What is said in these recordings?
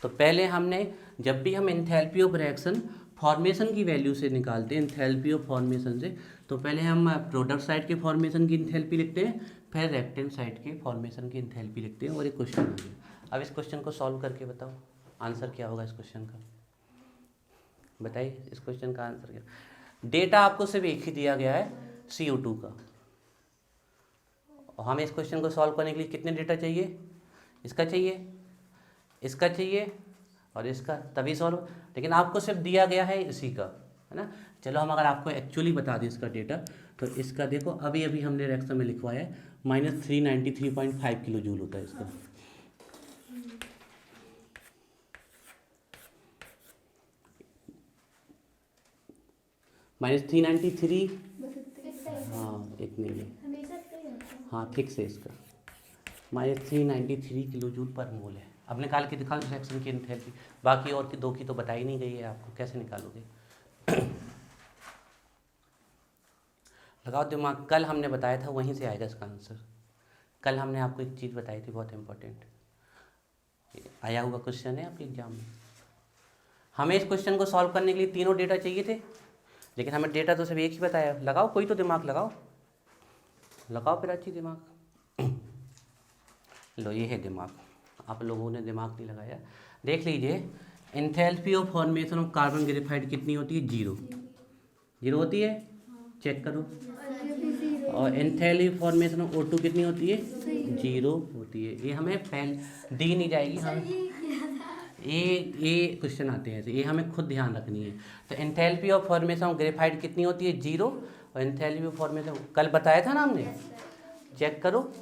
तो पहले हमने, जब भी हम एंथैल्पी ऑफ रिएक्शन फॉर्मेशन की वैल्यू से निकालते हैं, एंथैल्पी ऑफ फॉर्मेशन से, तो पहले हम प्रोडक्ट साइड के फॉर्मेशन की एंथैल्पी लिखते हैं, फिर रिएक्टेंट साइड के फॉर्मेशन की एंथैल्पी लिखते हैं, और एक क्वेश्चन हो गया। अब इस क्वेश्चन को सॉल्व करके बताओ आंसर क्या होगा इस क्वेश्चन का, बताइए इस क्वेश्चन का आंसर क्या। डेटा आपको सिर्फ एक ही दिया गया है, CO2 का, और हमें इस क्वेश्चन को सॉल्व करने के लिए कितने डेटा चाहिए, इसका चाहिए, इसका चाहिए और इसका, तभी सॉल्व। लेकिन आपको सिर्फ दिया गया है इसी का, है ना। चलो हम अगर आपको एक्चुअली बता दें इसका डेटा, तो इसका देखो अभी अभी हमने रिएक्शन में लिखवाया है -393.5 किलो जूल होता है इसका। -393, हाँ एक नहीं है, हाँ फिक्स है इसका, -393 किलो जूल पर मोल है। अब निकाल के दिखाओ रिएक्शन की एंथैल्पी, बाकी और की दो की तो बताई नहीं गई है आपको, कैसे निकालोगे। लगाओ दिमाग, कल हमने बताया था वहीं से आएगा इसका आंसर। कल हमने आपको एक चीज़ बताई थी बहुत इंपॉर्टेंट, आया हुआ क्वेश्चन है आपके एग्जाम में। हमें इस क्वेश्चन को सॉल्व करने के लिए तीनों डेटा चाहिए थे, लेकिन हमें डेटा तो सिर्फ एक ही बताया। लगाओ कोई तो दिमाग लगाओ, लगाओ फिर अच्छी दिमाग। लो ये है दिमाग, आप लोगों ने दिमाग नहीं लगाया। देख लीजिए, enthalpy of formation of carbon graphite कितनी होती है, 0 0 होती है, चेक करो। और एंथैल्पी फॉर्मेशन ऑफ O2 कितनी होती है, 0 होती है। ये हमें पहले दी नहीं जाएगी, हमें ये क्वेश्चन आते हैं ऐसे, ये हमें खुद ध्यान रखनी है। तो enthalpy of formation of graphite कितनी होती है, 0, और एंथैल्पी ऑफ फॉर्मेशन कल बताया था ना हमने, चेक करो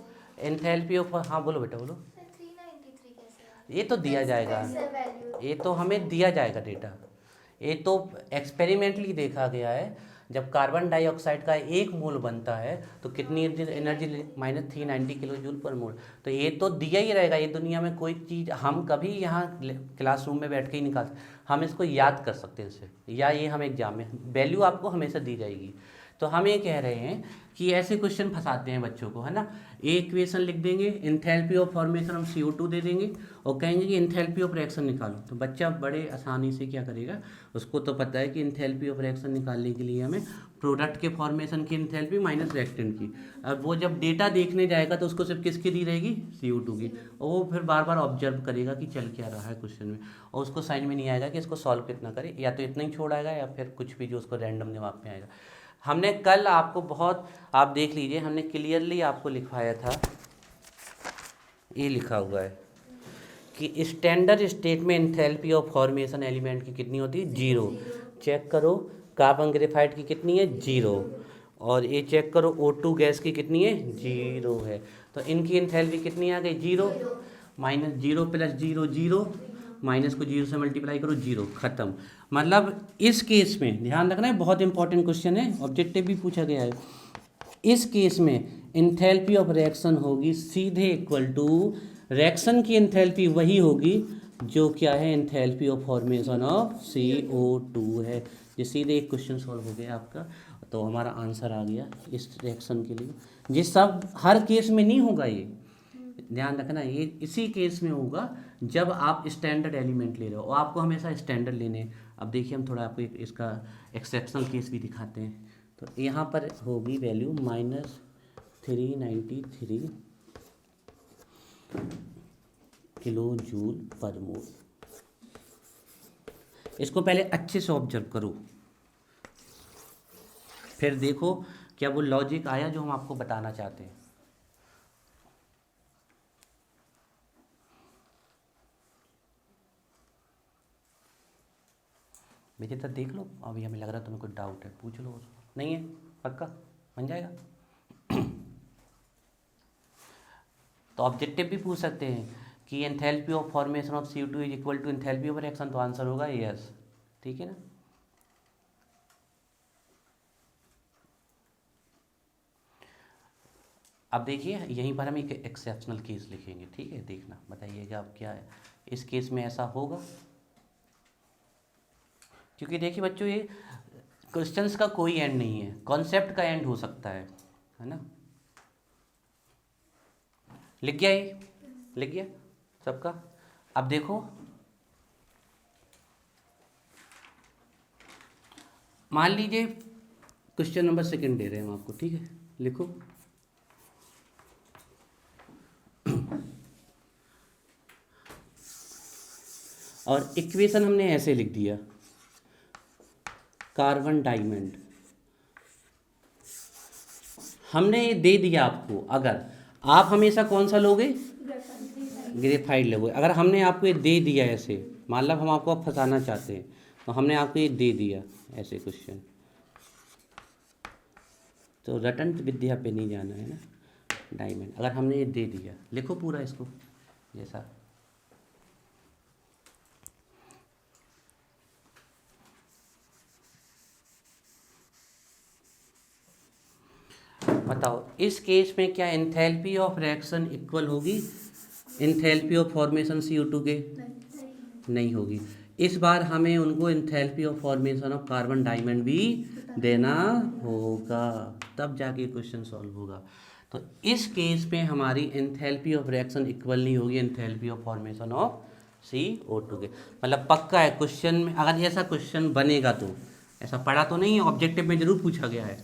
एंथैल्पी ऑफ, हाँ बोलो बेटा बोलो। ये तो दिया जाएगा, ये तो हमें दिया जाएगा डेटा, ये तो एक्सपेरिमेंटली देखा गया है। जब कार्बन डाइऑक्साइड का 1 मोल बनता है तो कितनी एनर्जी, -390 किलो जूल पर मोल। तो ये तो दिया ही रहेगा, ये दुनिया में कोई चीज़ हम कभी यहाँ क्लासरूम में बैठ के ही निकाल, हम इसको याद कर सकते हैं इससे, या ये हम एग्जाम में वैल्यू आपको हमेशा दी जाएगी। तो हम ये कह रहे हैं कि ऐसे क्वेश्चन फंसाते हैं बच्चों को, है ना। एक इक्वेशन लिख देंगे, enthalpy of formation of CO2 दे देंगे, और कहेंगे कि एंथैल्पी ऑफ रिएक्शन निकालो। तो बच्चा बड़े आसानी से क्या करेगा, उसको तो पता है कि एंथैल्पी ऑफ रिएक्शन निकालने के लिए हमें प्रोडक्ट के फॉर्मेशन की एंथैल्पी माइनस रिएक्टेंट की। अब वो जब डेटा देखने जाएगा तो उसको सिर्फ किसकी दी रहेगी, CO2 की, और वो फिर बार बार ऑब्जर्व करेगा कि चल क्या रहा है क्वेश्चन में, और उसको समझ में नहीं आएगा कि इसको सॉल्व कितना करे, या तो इतना ही छोड़ आएगा या फिर कुछ भी जो उसको रैंडम दिमाग में आएगा। हमने कल आपको बहुत, आप देख लीजिए, हमने क्लियरली आपको लिखवाया था, ये लिखा हुआ है कि स्टैंडर्ड स्टेट में एंथैल्पी ऑफ फॉर्मेशन एलिमेंट की कितनी होती है, 0। चेक करो कार्बन ग्रेफाइट की कितनी है, 0, और ये चेक करो O2 गैस की कितनी है, 0 है। तो इनकी एंथैल्पी कितनी आ गई, 0, -0 + 0 0, माइनस को 0 से मल्टीप्लाई करो, 0, खत्म। मतलब इस केस में ध्यान रखना है, बहुत इंपॉर्टेंट क्वेश्चन है, ऑब्जेक्टिव भी पूछा गया है। इस केस में एंथैल्पी ऑफ रिएक्शन होगी सीधे इक्वल टू रिएक्शन की एंथैल्पी वही होगी जो क्या है, enthalpy of formation of CO2 है। ये सीधे एक क्वेश्चन सॉल्व हो गया आपका, तो हमारा आंसर आ गया इस रिएक्शन के लिए। ये सब हर केस में नहीं होगा, ये ध्यान रखना, ये इसी केस में होगा जब आप स्टैंडर्ड एलिमेंट ले रहे हो, और आपको हमेशा स्टैंडर्ड लेने हैं। अब देखिए हम थोड़ा आपको इसका एक्सेप्शनल केस भी दिखाते हैं। तो यहाँ पर होगी वैल्यू -393 किलो जूल पर मोल। इसको पहले अच्छे से ऑब्जर्व करो, फिर देखो क्या वो लॉजिक आया जो हम आपको बताना चाहते हैं। विजेता देख लो, अभी हमें लग रहा है तुम्हें कोई डाउट है, पूछ लो उसको। नहीं है, पक्का बन जाएगा। तो ऑब्जेक्टिव भी पूछ सकते हैं कि enthalpy of formation of CO2 is equal to enthalpy of reaction, तो आंसर होगा यस, ठीक है ना। अब देखिए यहीं पर हम एक एक्सेप्शनल केस लिखेंगे, ठीक है, देखना बताइएगा अब क्या है इस केस में ऐसा होगा। क्योंकि देखिए बच्चों, ये क्वेश्चंस का कोई एंड नहीं है, कॉन्सेप्ट का एंड हो सकता है ना। लिख गया, ये लिख गया सबका। अब देखो मान लीजिए क्वेश्चन नंबर 2 दे रहे हैं हम आपको, ठीक है, लिखो। और इक्वेशन हमने ऐसे लिख दिया, कार्बन डायमंड हमने ये दे दिया आपको। अगर आप हमेशा कौन सा लोगे, ग्रेफाइट लोगे। अगर हमने आपको ये दे दिया ऐसे, मान लो हम आपको फंसाना चाहते हैं, तो हमने आपको ये दे दिया ऐसे क्वेश्चन, तो रटन विद्या पे नहीं जाना है ना, डायमंड। अगर हमने ये दे दिया, लिखो पूरा इसको जैसा, बताओ इस केस में क्या एंथैल्पी ऑफ रिएक्शन इक्वल होगी एंथैल्पी ऑफ फॉर्मेशन CO2 के? नहीं होगी। इस बार हमें उनको enthalpy of formation of carbon diamond भी देना होगा, तब जाके क्वेश्चन सॉल्व होगा। तो इस केस में हमारी एंथैल्पी ऑफ रिएक्शन इक्वल नहीं होगी enthalpy of formation of CO2 के। मतलब पक्का है क्वेश्चन में, अगर ऐसा क्वेश्चन बनेगा तो, ऐसा पढ़ा तो नहीं है, ऑब्जेक्टिव में जरूर पूछा गया है,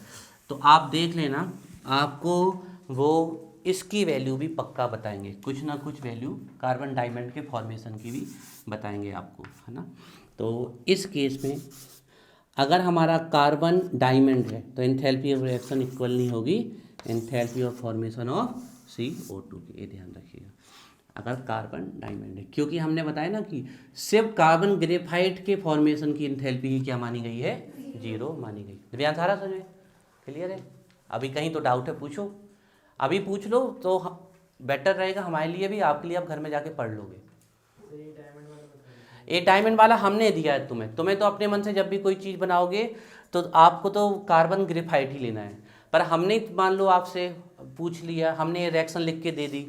तो आप देख लेना, आपको वो इसकी वैल्यू भी पक्का बताएंगे, कुछ ना कुछ वैल्यू कार्बन डायमंड के फॉर्मेशन की भी बताएंगे आपको, है ना। तो इस केस में अगर हमारा कार्बन डायमंड है तो एंथैल्पी ऑफ रिएक्शन इक्वल नहीं होगी enthalpy of formation of CO2 की, ये ध्यान रखिएगा। अगर कार्बन डायमंड है, क्योंकि हमने बताया ना कि सिर्फ कार्बन ग्रेफाइट के फॉर्मेशन की एंथैल्पी ही क्या मानी गई है, 0 मानी गई। दिव्यांश सारा समझ में क्लियर है? अभी कहीं तो डाउट है पूछो, अभी पूछ लो तो बेटर रहेगा हमारे लिए भी, आपके लिए आप घर में जाके पढ़ लोगे। ये डायमंड वाला हमने दिया है तुम्हें तो अपने मन से जब भी कोई चीज़ बनाओगे तो आपको तो कार्बन ग्रेफाइट ही लेना है, पर हमने मान लो आपसे पूछ लिया, हमने रिएक्शन लिख के दे दी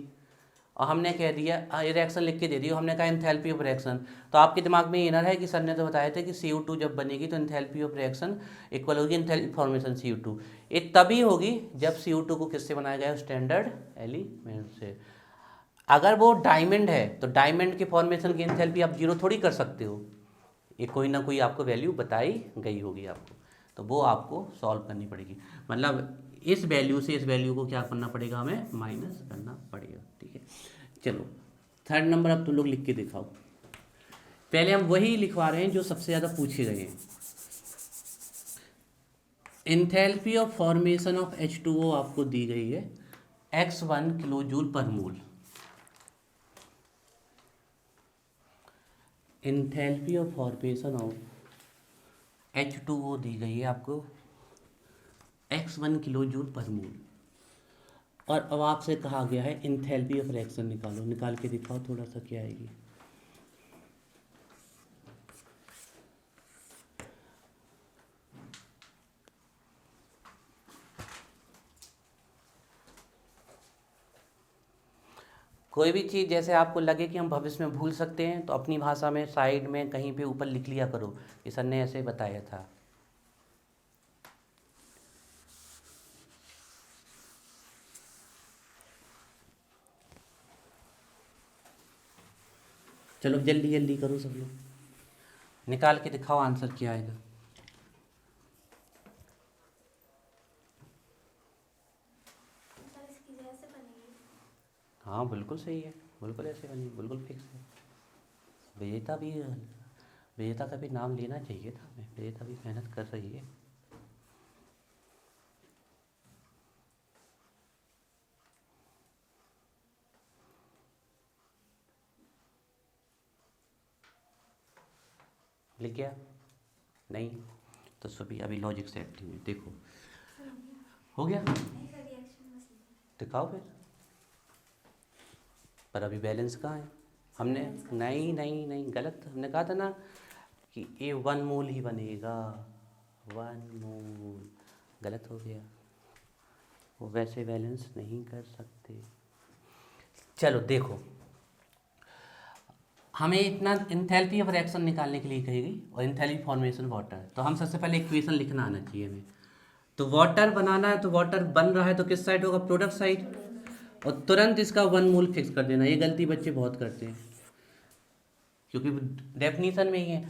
और हमने कह दिया ये रिएक्शन लिख के दे दी, हमने कहा एंथैल्पी ऑफ रिएक्शन, तो आपके दिमाग में ये ना रहे कि सर ने तो बताया था कि CO2 जब बनेगी तो एंथैल्पी ऑफ रिएक्शन इक्वल होगी एंथैल्पी फॉर्मेशन CO2। ये तभी होगी जब CO2 को किससे बनाया गया, स्टैंडर्ड एलिमेंट से। अगर वो डायमंड है तो डायमंड के फॉर्मेशन की एंथैल्पी आप 0 थोड़ी कर सकते हो, ये कोई ना कोई आपको वैल्यू बताई गई होगी आपको, तो वो आपको सॉल्व करनी पड़ेगी। मतलब इस वैल्यू से इस वैल्यू को क्या करना पड़ेगा, हमें माइनस करना पड़ेगा, ठीक है। चलो 3rd नंबर अब तुम लोग लिख के दिखाओ। पहले हम वही लिखवा रहे हैं जो सबसे ज़्यादा पूछे गए हैं। Enthalpy of formation of H2O आपको दी गई है x1 किलो जूल पर मोल। Enthalpy of formation of H2O दी गई है आपको x1 किलो जूल पर मोल, और अब आपसे कहा गया है एंथैल्पी ऑफ रिएक्शन निकालो। निकाल के दिखाओ थोड़ा सा क्या आएगी। कोई भी चीज़ जैसे आपको लगे कि हम भविष्य में भूल सकते हैं तो अपनी भाषा में साइड में कहीं पे ऊपर लिख लिया करो कि सर ने ऐसे बताया था। चलो जल्दी जल्दी करो सब लोग, निकाल के दिखाओ आंसर क्या आएगा। हाँ बिल्कुल सही है, बिल्कुल ऐसे बनी, बिल्कुल फिक्स है। विजेता का भी नाम लेना चाहिए था हमें, विजेता भी मेहनत कर रही है। लिख गया नहीं तो सभी अभी लॉजिक से एक्टिंग है, देखो हो गया, दिखाओ फिर। पर अभी बैलेंस कहाँ है, हमने नहीं नहीं नहीं गलत, हमने कहा था ना कि ये 1 मोल ही बनेगा, 1 मोल, गलत हो गया, वो वैसे बैलेंस नहीं कर सकते। चलो देखो, हमें इतना एंथैल्पी ऑफ रिएक्शन निकालने के लिए कही गई और एंथैल्पी फॉर्मेशन वाटर, तो हम सबसे पहले इक्वेशन लिखना आना चाहिए हमें। तो वाटर बनाना है तो वाटर बन रहा है तो किस साइड होगा, प्रोडक्ट साइड, और तुरंत इसका 1 मोल फिक्स कर देना। ये गलती बच्चे बहुत करते हैं क्योंकि डेफिनीशन में ही है,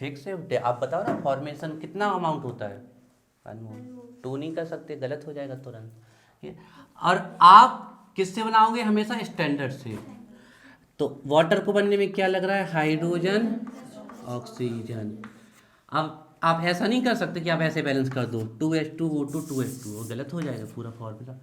फिक्स है। आप बताओ ना फॉर्मेशन कितना अमाउंट होता है, 1 मोल। 2 नहीं कर सकते, गलत हो जाएगा तुरंत, ठीक है। और आप किससे बनाओगे, हमेशा स्टैंडर्ड से। तो वाटर को बनने में क्या लग रहा है, हाइड्रोजन ऑक्सीजन। अब आप ऐसा नहीं कर सकते कि आप ऐसे बैलेंस कर दो 2H2O2 2H2O, वो गलत हो जाएगा पूरा फॉर्मूला।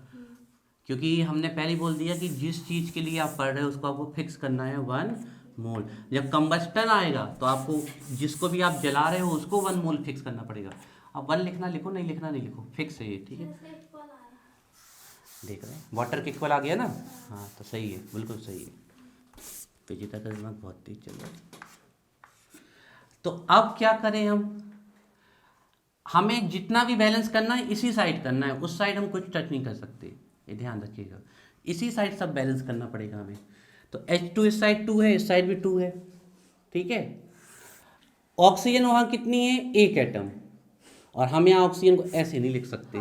क्योंकि हमने पहले ही बोल दिया कि जिस चीज़ के लिए आप पढ़ रहे हो उसको आपको फिक्स करना है 1 मोल। जब कंबस्टन आएगा तो आपको जिसको भी आप जला रहे हो उसको 1 मोल फिक्स करना पड़ेगा। अब 1 लिखना लिखो, नहीं लिखना नहीं लिखो, फिक्स है ये, ठीक है। देख रहे हैं वाटर के इक्वल आ गया ना, हाँ तो सही है, बिल्कुल सही है। विजेता का दिमाग बहुत तेज चल रहा है। तो अब क्या करें हमें जितना भी बैलेंस करना है इसी साइड करना है, उस साइड हम कुछ टच नहीं कर सकते, ये ध्यान रखिएगा। इसी साइड सब बैलेंस करना पड़ेगा हमें। तो H2 इस साइड 2 है, इस साइड भी 2 है, ठीक है। ऑक्सीजन वहाँ कितनी है, 1 एटम। और हम यहाँ ऑक्सीजन को ऐसे नहीं लिख सकते,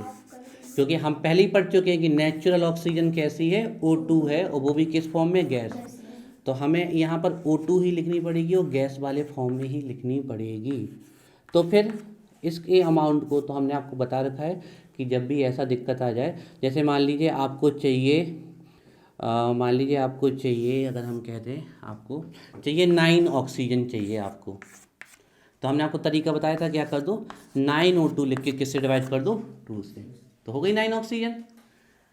क्योंकि हम पहले ही पढ़ चुके हैं कि नेचुरल ऑक्सीजन कैसी है, O2 है, और वो भी किस फॉर्म में, गैस। तो हमें यहाँ पर O2 ही लिखनी पड़ेगी और गैस वाले फॉर्म में ही लिखनी पड़ेगी। तो फिर इसके अमाउंट को तो हमने आपको बता रखा है कि जब भी ऐसा दिक्कत आ जाए, जैसे मान लीजिए आपको चाहिए अगर हम कहते हैं आपको चाहिए 9 ऑक्सीजन चाहिए आपको, तो हमने आपको तरीका बताया था, क्या कर दो 9O2 लिख के किससे डिवाइड कर दो, 2 से, तो हो गई 9 ऑक्सीजन।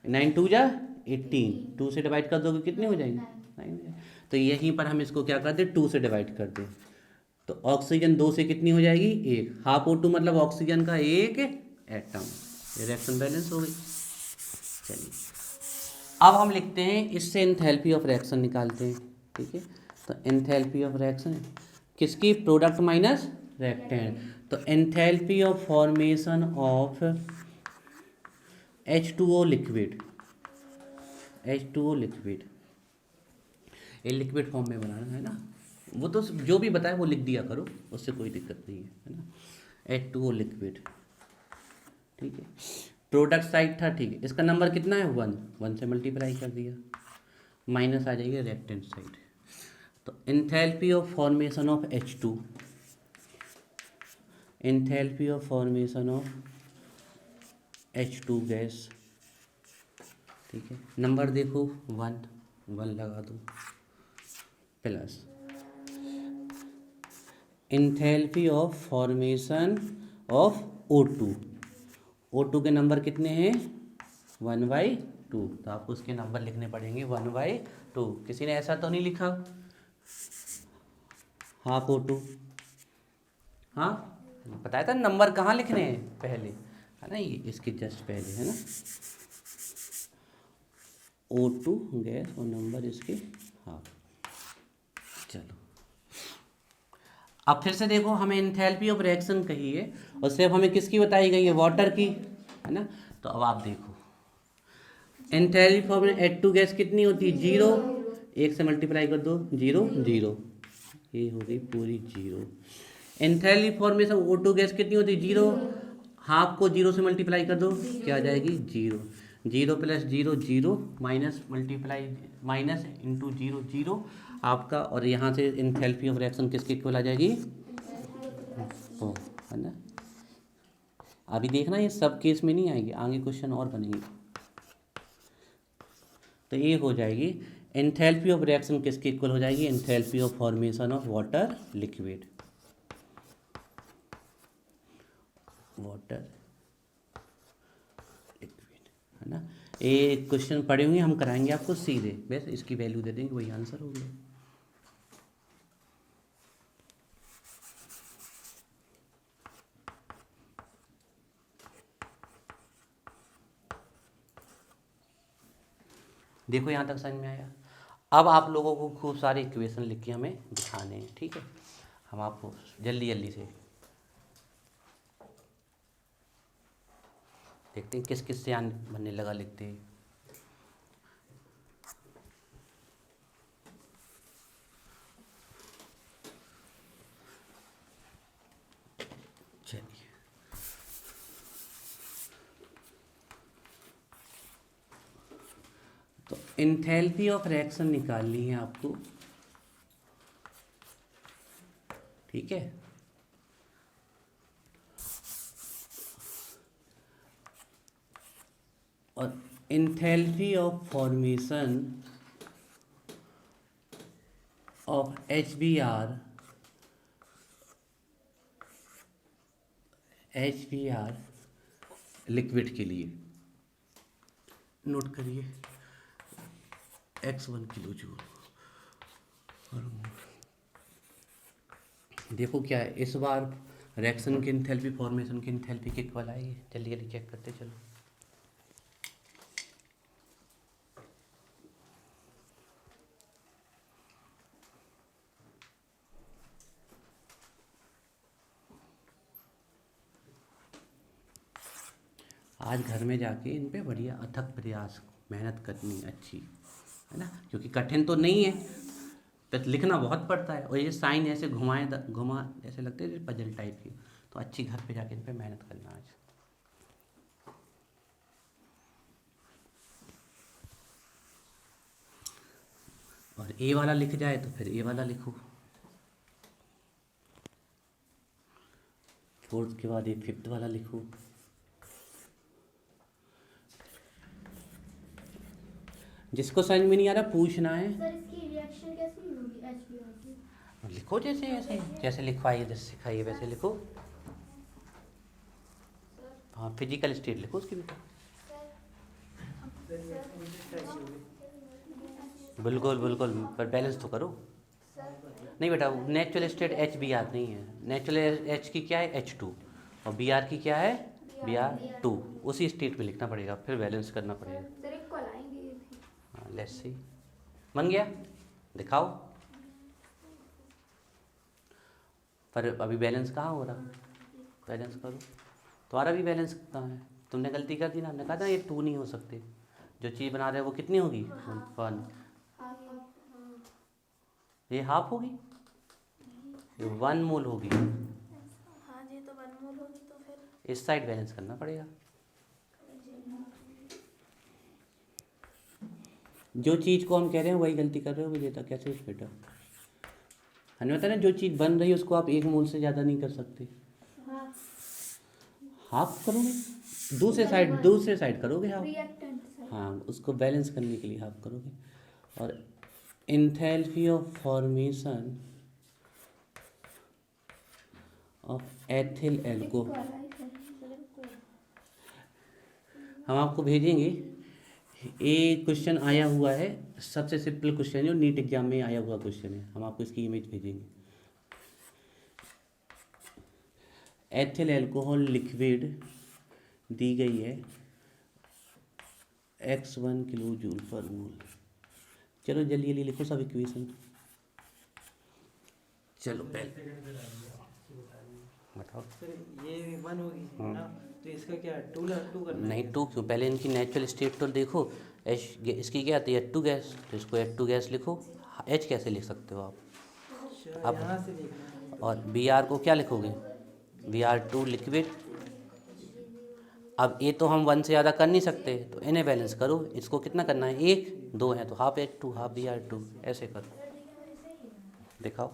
9 2 जा 18, 2 से डिवाइड कर दोगे कितनी हो जाएगी, 9। तो यहीं पर हम इसको क्या कर दें, 2 से डिवाइड कर दें, तो ऑक्सीजन 2 से कितनी हो जाएगी, 1। हाफ O2 मतलब ऑक्सीजन का 1 एटम। रिएक्शन बैलेंस हो गई। चलिए अब हम लिखते हैं, इससे एंथैल्पी ऑफ रिएक्शन निकालते हैं, ठीक है। तो एंथैल्पी ऑफ रिएक्शन किसकी, प्रोडक्ट माइनस रिएक्टेंट। तो enthalpy of formation of H2O liquid, H2O liquid, ये लिक्विड फॉर्म में बनाना है ना, वो तो जो भी बताए वो लिख दिया करो, उससे कोई दिक्कत नहीं है ना। H2O लिक्विड, ठीक है। प्रोडक्ट साइड था, ठीक है, इसका नंबर कितना है, 1 से मल्टीप्लाई कर दिया, माइनस आ जाएगी रिएक्टेंट साइड। तो enthalpy of formation of H2, enthalpy of formation of H2 gas, ठीक है। नंबर देखो 1 लगा दो, plus enthalpy of formation of O2, O2 के नंबर कितने हैं, 1/2, तो आपको उसके नंबर लिखने पड़ेंगे 1/2। किसी ने ऐसा तो नहीं लिखा, हाफ O2, हाँ बताया था नंबर कहाँ लिखने हैं पहले, है ना, ये इसके जस्ट पहले है ना, O2 गैस और नंबर इसके हाफ। चलो अब फिर से देखो, हमें एंथैल्पी ऑफ रिएक्शन कही है और सिर्फ हमें किसकी बताई गई है, वाटर की, है ना। तो अब आप देखो एंथैल्पी फॉर्म में H2 गैस कितनी होती है, 0, 1 से मल्टीप्लाई कर दो 0 0, ये हो गई पूरी 0। एंथैल्पी फॉर्मेशन O2 गैस कितनी होती है, 0, हाफ को 0 से मल्टीप्लाई कर दो, क्या आ जाएगी 0, 0 + 0 0, माइनस मल्टीप्लाई माइनस इंटू 0 0 आपका, और यहाँ से एंथैल्पी ऑफ रिएक्शन किसके इक्वल आ जाएगी, तो है ना। अभी देखना ये सब केस में नहीं आएगी, आगे क्वेश्चन और बनेंगे। तो ये हो जाएगी एंथैल्पी ऑफ रिएक्शन किसके इक्वल हो जाएगी, enthalpy of formation of water liquid, water liquid, है ना। ये क्वेश्चन पढ़े हुए हम कराएंगे आपको सीधे, बस इसकी वैल्यू दे देंगे, वही आंसर हो गया। देखो यहाँ तक समझ में आया। अब आप लोगों को खूब सारे इक्वेशन लिख के हमें दिखाने हैं, ठीक है। हम आपको जल्दी जल्दी से देखते हैं किस किस से बनने लगा, लिखते हैं। चलिए तो एंथैल्पी ऑफ रिएक्शन निकालनी है आपको, ठीक है। और enthalpy of formation of HBr liquid के लिए, नोट करिए x1 किलो जूल। देखो क्या है, इस बार रिएक्शन की एंथैल्पी फॉर्मेशन की एंथैल्पी के इक्वल आएगी। जल्दी जल्दी चेक करते चलो। आज घर में जाके इन पे बढ़िया अथक प्रयास मेहनत करनी अच्छी, है ना, क्योंकि कठिन तो नहीं है, तो लिखना बहुत पड़ता है, और ये साइन ऐसे घुमा ऐसे लगते हैं पजल टाइप की, तो अच्छी घर पे जाके इन पे मेहनत करना आज। और ए वाला लिख जाए तो फिर ए वाला लिखो, फोर्थ के बाद ये फिफ्थ वाला लिखो। जिसको समझ में नहीं आ रहा पूछना है। सर इसकी रिएक्शन कैसी होगी HBr की? लिखो जैसे ऐसे जैसे लिखवाइए, जैसे सिखाइए वैसे लिखो। हाँ, फिजिकल स्टेट लिखो उसकी भी। बिल्कुल बिल्कुल, पर बैलेंस तो करो। नहीं बेटा, नेचुरल स्टेट HBr नहीं है, नेचुरल H की क्या है H2, और Br की क्या है Br2, उसी स्टेट में लिखना पड़ेगा, फिर बैलेंस करना पड़ेगा। सर एक कॉल आएंगे ये भी। हाँ, लेट्स सी, बन गया, दिखाओ। पर अभी बैलेंस कहाँ हो रहा, बैलेंस करो। तुम्हारा भी बैलेंस कहाँ है, तुमने गलती कर दी ना, हमने कहा था ये 2 नहीं हो सकते, जो चीज़ बना रहे हो वो कितनी होगी 1, ये हाफ होगी, ये 1 मोल होगी। हाँ जी, तो 1 मोल होगी, तो फिर इस साइड बैलेंस करना पड़ेगा। जो चीज़ को हम कह रहे हैं वही गलती कर रहे हो विजेता, कैसे बेटा, हमें पता ना, जो चीज़ बन रही है उसको आप 1 मोल से ज़्यादा नहीं कर सकते, हाफ करोगे, दूसरे साइड करोगे हाफ। Reactant sir. हाँ, उसको बैलेंस करने के लिए हाफ करोगे। और enthalpy of formation of ethyl alcohol हम आपको भेजेंगे। एक क्वेश्चन आया हुआ है, सबसे सिंपल क्वेश्चन है, जो नीट एग्जाम में आया हुआ क्वेश्चन है, हम आपको इसकी इमेज भेजेंगे। एथिल एल्कोहल लिक्विड दी गई है x1 किलो जूल पर मोल। चलो जल्दी जल्दी लिखो सब इक्वेशन। चलो पहले बताओ। सर ये 1 होगी ना, तो इसका क्या 2 करना नहीं है? 2 क्यों, पहले इनकी नेचुरल स्टेट तो देखो। इसकी क्या आती है H2 गैस, तो इसको H2 गैस लिखो। H कैसे लिख सकते हो आप, अच्छा, अब यहाँ से देखना है। और Br को क्या लिखोगे Br2 लिक्विड। अब ये तो हम 1 से ज़्यादा कर नहीं सकते, तो इन्हें बैलेंस करो। इसको कितना करना है 1, 2 है तो हाफ H2 हाफ Br2, ऐसे करो, दिखाओ।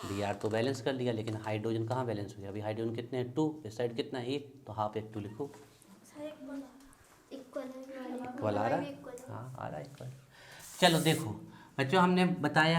Br तो बैलेंस कर लिया, लेकिन हाइड्रोजन कहाँ बैलेंस हो गया, अभी हाइड्रोजन कितने हैं 2, इस साइड कितना है 1, तो हाफ H2 लिखो। सर इक्वल है, इक्वल आ रहा है, हाँ आ रहा है इक्वल। चलो देखो बच्चों, हमने बताया